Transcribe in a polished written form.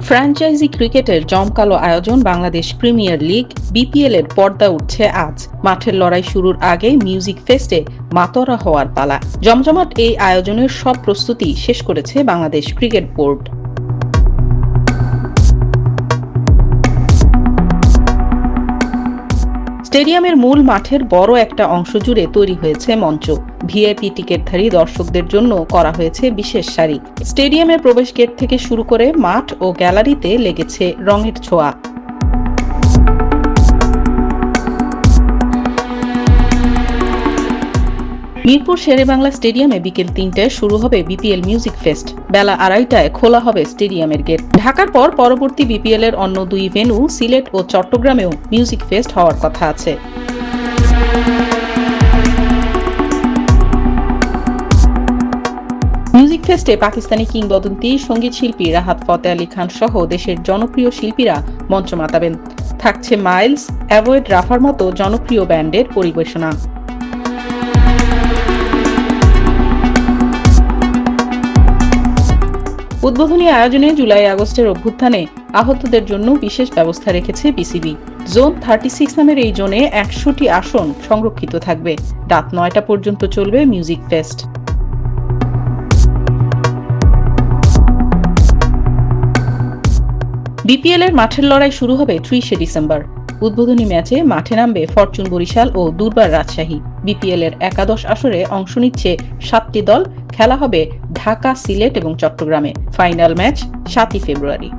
Franchise ক্রিকেটের জমকালো আয়োজন বাংলাদেশ প্রিমিয়ার লিগ বিপিএল এর পর্দা উঠছে আজ। মাঠের লড়াই শুরুর আগে মিউজিক ফেস্টে মাতোয়ারা হওয়ার পালা। জমজমাট এই আয়োজনের সব প্রস্তুতি শেষ করেছে বাংলাদেশ ক্রিকেট বোর্ড। স্টেডিয়ামের মূল মাঠের বড় একটা অংশ জুড়ে তৈরি হয়েছে মঞ্চ। ভিআইপি টিকিটধারী দর্শকদের জন্য করা হয়েছে বিশেষ সারি। স্টেডিয়ামের প্রবেশ গেট থেকে শুরু করে মাঠ ও গ্যালারিতে লেগেছে রঙের ছোঁয়া। মিরপুর শেরেবাংলা স্টেডিয়ামে বিকেল ৩টায় শুরু হবে বিপিএল মিউজিক ফেস্ট। বেলা ২:৩০টায় খোলা হবে স্টেডিয়ামের গেট। ঢাকার পর পরবর্তী বিপিএল এর অন্য দুই ভেন্যু সিলেট ও চট্টগ্রামেও মিউজিক ফেস্ট হওয়ার কথা আছে। মিউজিক ফেস্টে পাকিস্তানি কিংবদন্তি সঙ্গীত শিল্পী রাহাত ফতেহ আলী খান সহ দেশের জনপ্রিয় শিল্পীরা মঞ্চ মাতাবেন। থাকছে মাইলস, অ্যাভয়েড রাফার মতো জনপ্রিয় ব্যান্ডের পরিবেশনা। উদ্বোধনী আয়োজনে জুলাই-আগস্টের অভ্যুত্থানে আহতদের জন্য বিশেষ ব্যবস্থা রেখেছে বিসিবি। জোন 36 নামের এই জোনে ১০০টি আসন সংরক্ষিত থাকবে। রাত ৯টা পর্যন্ত চলবে মিউজিক ফেস্ট। বিপিএল এর মাঠের লড়াই শুরু হবে ৩০শে ডিসেম্বর। উদ্বোধনী ম্যাচে মাঠে নামবে ফরচুন বরিশাল ও দুর্বার রাজশাহী। বিপিএল এর একাদশ আসরে অংশ নিচ্ছে ৭টি দল। খেলা হবে ঢাকা, সিলেট এবং চট্টগ্রামে। ফাইনাল ম্যাচ ৭ই ফেব্রুয়ারি।